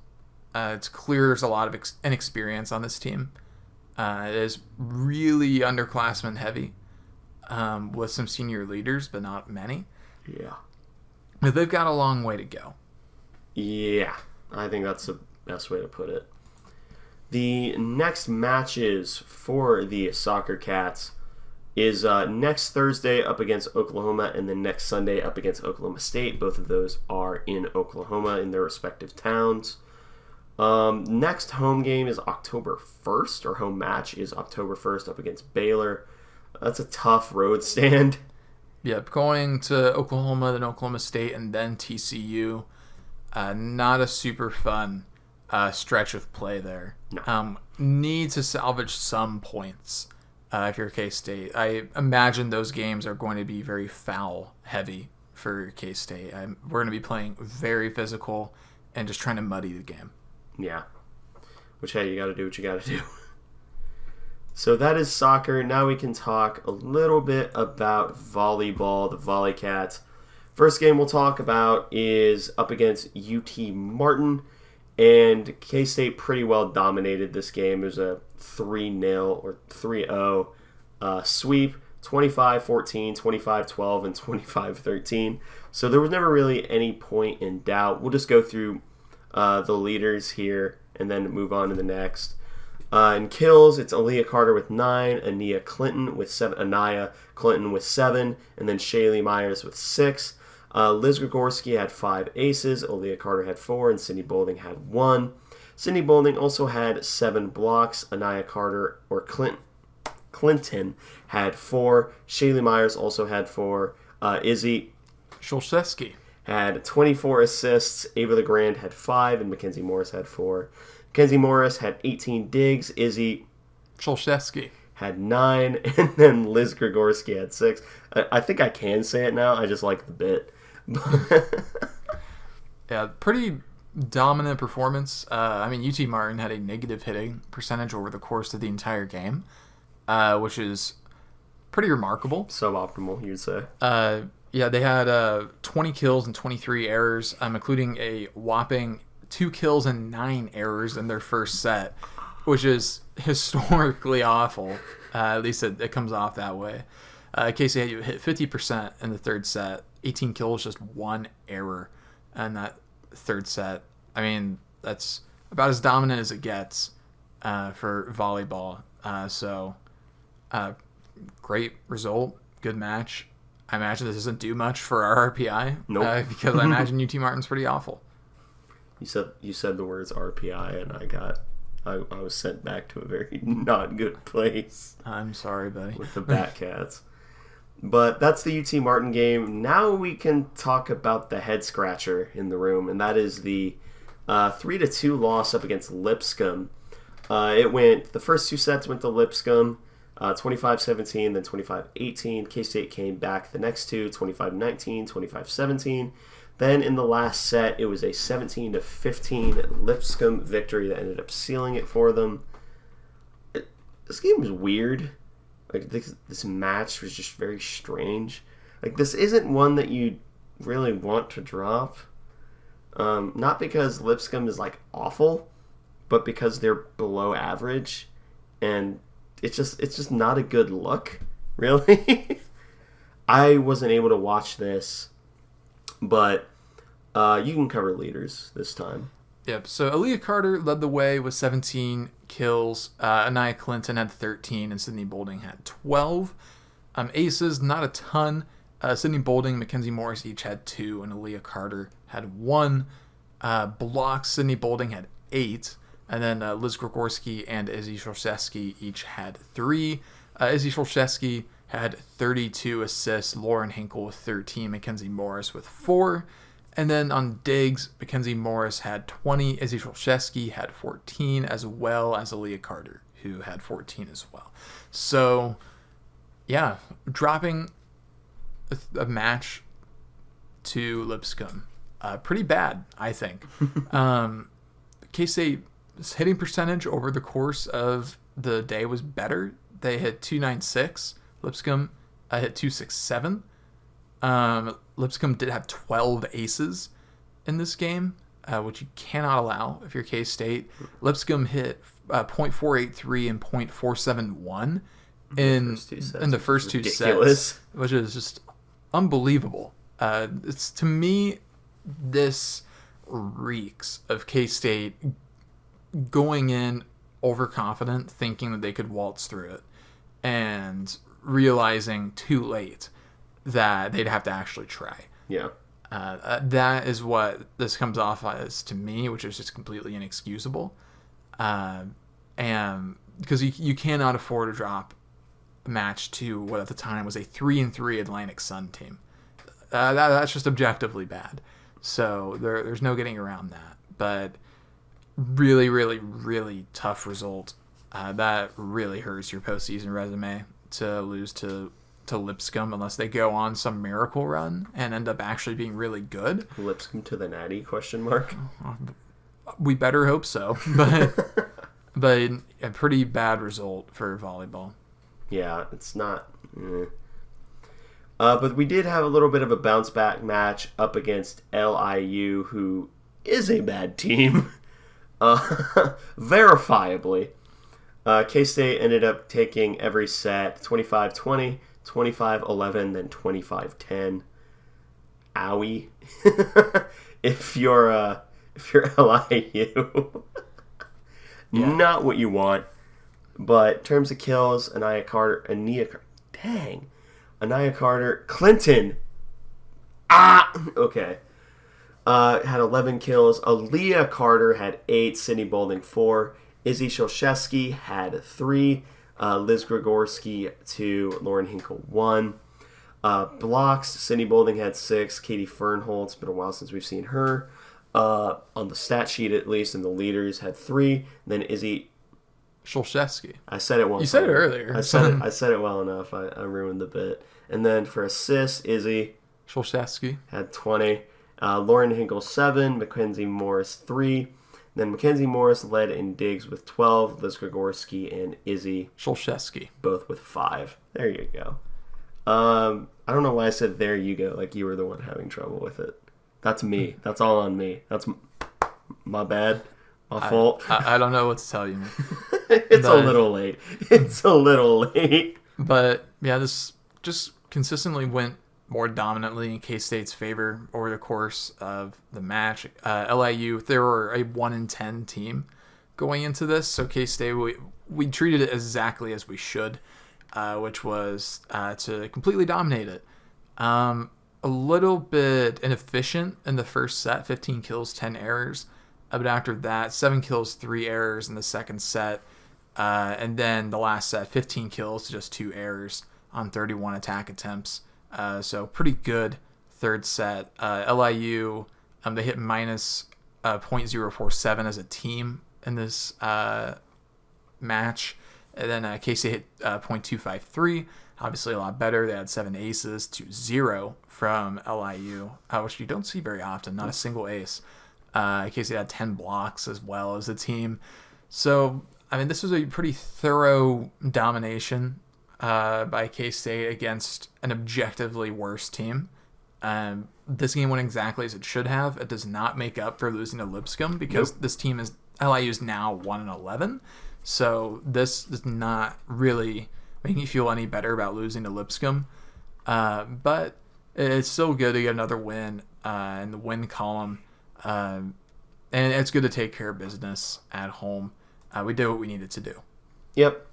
It's clear there's a lot of inexperience on this team. It is really underclassmen heavy, with some senior leaders, but not many. Yeah. But they've got a long way to go. Yeah. I think that's best way to put it. The next matches for the Soccer Cats is next Thursday up against Oklahoma and then next Sunday up against Oklahoma State. Both of those are in Oklahoma in their respective towns. Next home game is October 1st, or home match is October 1st up against Baylor. That's a tough road stand. Yep, going to Oklahoma, then Oklahoma State, and then TCU. Not a super fun stretch of play there. No. Need to salvage some points if you're K-State. I imagine those games are going to be very foul heavy for K-State. We're going to be playing very physical and just trying to muddy the game. Yeah. Which, hey, you got to do what you got to do. So that is soccer. Now we can talk a little bit about volleyball, the Alleycats. First game we'll talk about is up against UT Martin. And K-State pretty well dominated this game. It was a 3-0 or 3-0 sweep, 25-14, 25-12, and 25-13. So there was never really any point in doubt. We'll just go through the leaders here and then move on to the next. In kills, it's Aaliyah Carter with 9, Anaya Clinton with 7, and then Shaylee Myers with 6. Liz Gregorski had 5 aces, Aaliyah Carter had 4, and Sydney Boulding had 1. Sydney Boulding also had 7 blocks. Anaya Carter, or Clinton, had 4. Shaylee Myers also had 4. Izzy Shulszewski had 24 assists. Ava LeGrand had 5, and Mackenzie Morris had 4. Mackenzie Morris had 18 digs. Izzy Shulszewski had 9, and then Liz Gregorski had 6. I think I can say it now. I just like the bit. Yeah, pretty dominant performance. UT Martin had a negative hitting percentage over the course of the entire game, which is pretty remarkable. Suboptimal, you'd say. Yeah, they had 20 kills and 23 errors, including a whopping 2 kills and 9 errors in their first set, which is historically awful. At least it comes off that way. Casey had hit 50% in the third set, 18 kills, just 1 error in that third set. I mean, that's about as dominant as it gets for volleyball. Great result, good match. I imagine this doesn't do much for our RPI. Nope. Because I imagine UT Martin's pretty awful. You said the words RPI, and I was sent back to a very not good place. I'm sorry, buddy. With the Batcats. But that's the UT Martin game. Now we can talk about the head scratcher in the room, and that is the 3-2 loss up against Lipscomb. The first 2 sets went to Lipscomb, 25-17, then 25-18. K-State came back the next 2, 25-19, 25-17. Then in the last set, it was a 17-15 Lipscomb victory that ended up sealing it for them. This game was weird. Like this match was just very strange. Like, this isn't one that you really want to drop. Not because Lipscomb is like awful, but because they're below average, and it's just not a good look, really. I wasn't able to watch this, but you can cover leaders this time. Yep, so Aaliyah Carter led the way with 17 kills. Anaya Clinton had 13, and Sydney Boulding had 12. Aces, not a ton. Sydney Boulding, Mackenzie Morris each had 2, and Aaliyah Carter had 1. Blocks, Sydney Boulding had 8. And then Liz Gregorski and Izzy Shulszewski each had 3. Izzy Shulszewski had 32 assists. Lauren Hinkle with 13. Mackenzie Morris with 4. And then on digs, Mackenzie Morris had 20. Izzy Shulszewski had 14, as well as Aaliyah Carter, who had 14 as well. So, yeah, dropping a match to Lipscomb. Pretty bad, I think. K-State's hitting percentage over the course of the day was better. They hit 296. Lipscomb hit 267. Lipscomb did have 12 aces in this game, which you cannot allow if you're K-State. Lipscomb hit .483 and .471 in the first two sets, which is just unbelievable. To me, this reeks of K-State going in overconfident, thinking that they could waltz through it, and realizing too late that they'd have to actually try. Yeah. That is what this comes off as to me, which is just completely inexcusable. And because you cannot afford to drop a match to what at the time was a 3-3 Atlantic Sun team. That's just objectively bad. So there's no getting around that. But really, really, really tough result. That really hurts your postseason resume to lose to Lipscomb unless they go on some miracle run and end up actually being really good. Lipscomb to the natty, ? We better hope so. But a pretty bad result for volleyball. Yeah, it's not... but we did have a little bit of a bounce back match up against LIU, who is a bad team. Verifiably. K-State ended up taking every set 25-20, 25-11, then 25-10. Owie. if you're LIU. Yeah. Not what you want. But in terms of kills, Anaya Carter, Clinton. Okay. Had 11 kills. Aaliyah Carter had 8. Sydney Boulding 4. Izzy Shilshevsky had 3. Liz Grigorski 2. Lauren Hinkle 1. Blocks. Sydney Boulding had 6. Katie Fernholtz. It's been a while since we've seen her. On the stat sheet, at least, and the leaders had 3. Then Izzy Shulshevsky. I said it once. You said it earlier. I said it well enough. I ruined the bit. And then for assists, Izzy Shulshevsky had 20. Lauren Hinkle 7. Mackenzie Morris 3. Then Mackenzie Morris led in digs with 12. Liz Grigorski and Izzy Shulshevsky both with 5. There you go. I don't know why I said there you go, like you were the one having trouble with it. That's me. That's all on me. That's my bad. My fault. I don't know what to tell you. It's a little late. It's a little late. But yeah, this just consistently went more dominantly in K-State's favor over the course of the match. LIU, they were a 1-10 team going into this, so K-State, we treated it exactly as we should, which was to completely dominate it. A little bit inefficient in the first set, 15 kills, 10 errors. But after that, 7 kills, 3 errors in the second set. And then the last set, 15 kills, just 2 errors on 31 attack attempts. So pretty good third set. LIU, they hit minus 0.047 as a team in this match. And then K-State hit 0.253. Obviously a lot better. They had 7 aces to 0 from LIU, which you don't see very often. Not a single ace. K-State had 10 blocks as well as a team. So, I mean, this was a pretty thorough domination by K-State against an objectively worse team. This game went exactly as it should have. It does not make up for losing to Lipscomb because this team is LIU is now 1-11. So this does not really make me feel any better about losing to Lipscomb. But it's still good to get another win in the win column. And it's good to take care of business at home. We did what we needed to do. Yep.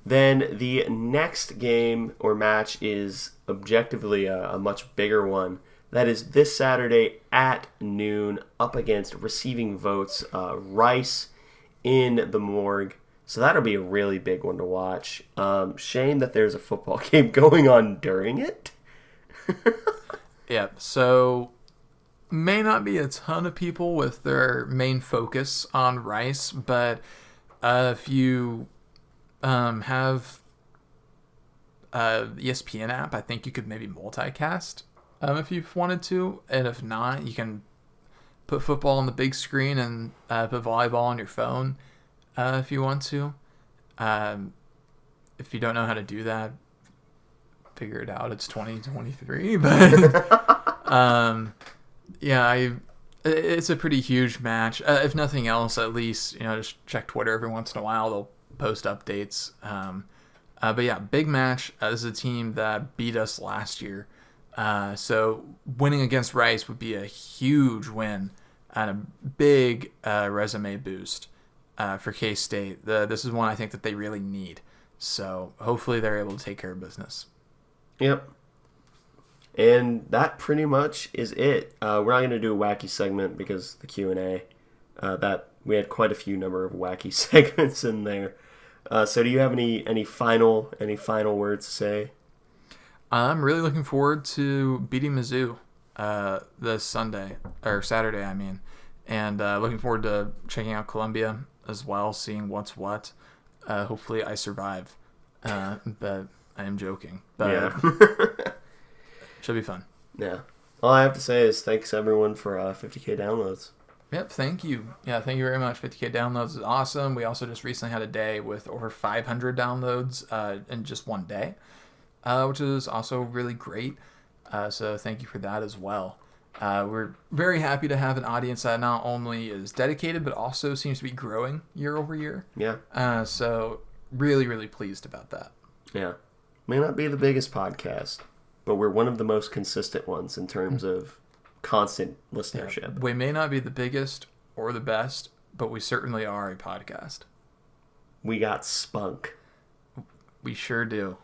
Then the next game or match is objectively a much bigger one. That is this Saturday at noon up against Receiving Votes Rice in the Morgue. So that'll be a really big one to watch. Shame that there's a football game going on during it. Yep. So may not be a ton of people with their main focus on Rice, but if you have ESPN app, I think you could maybe multicast if you wanted to, and if not, you can put football on the big screen and put volleyball on your phone if you want to. If you don't know how to do that, figure it out. It's 2023, but yeah, it's a pretty huge match. If nothing else, at least just check Twitter every once in a while. They'll post updates. But yeah, big match. This is a team that beat us last year. So winning against Rice would be a huge win and a big resume boost for K-State. This is one I think that they really need. So hopefully they're able to take care of business. Yep. And that pretty much is it. We're not going to do a wacky segment because the Q&A, that we had quite a few number of wacky segments in there. So do you have any final words to say? I'm really looking forward to beating Mizzou this Saturday, I mean. And looking forward to checking out Columbia as well, seeing what's what. Hopefully I survive. But I am joking. But yeah. Should be fun. Yeah. All I have to say is thanks everyone for 50K downloads. Yep, thank you. Yeah, thank you very much. 50K downloads is awesome. We also just recently had a day with over 500 downloads in just one day, which is also really great. So thank you for that as well. We're very happy to have an audience that not only is dedicated, but also seems to be growing year over year. Yeah. So really, really pleased about that. Yeah. May not be the biggest podcast, but we're one of the most consistent ones in terms of constant listenership. Yeah. We may not be the biggest or the best, but we certainly are a podcast. We got spunk. We sure do.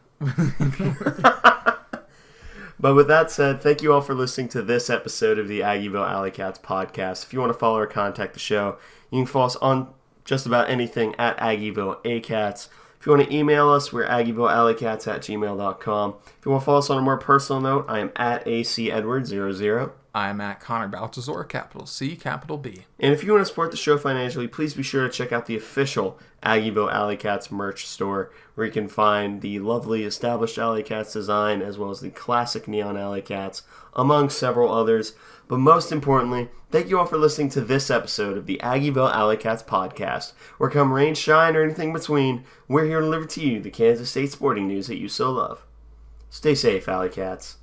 But with that said, thank you all for listening to this episode of the Aggieville Alleycats podcast. If you want to follow or contact the show, you can follow us on just about anything at Aggieville Alleycats. If you want to email us, we're aggievillealleycats@gmail.com. If you want to follow us on a more personal note, I am at ACEdward00. I'm at Connor Baltazar, capital C, capital B. And if you want to support the show financially, please be sure to check out the official Aggieville Alleycats merch store, where you can find the lovely established Alleycats design, as well as the classic neon Alleycats, among several others. But most importantly, thank you all for listening to this episode of the Aggieville Alleycats podcast, where come rain, shine, or anything between, we're here to deliver to you the Kansas State sporting news that you so love. Stay safe, Alleycats.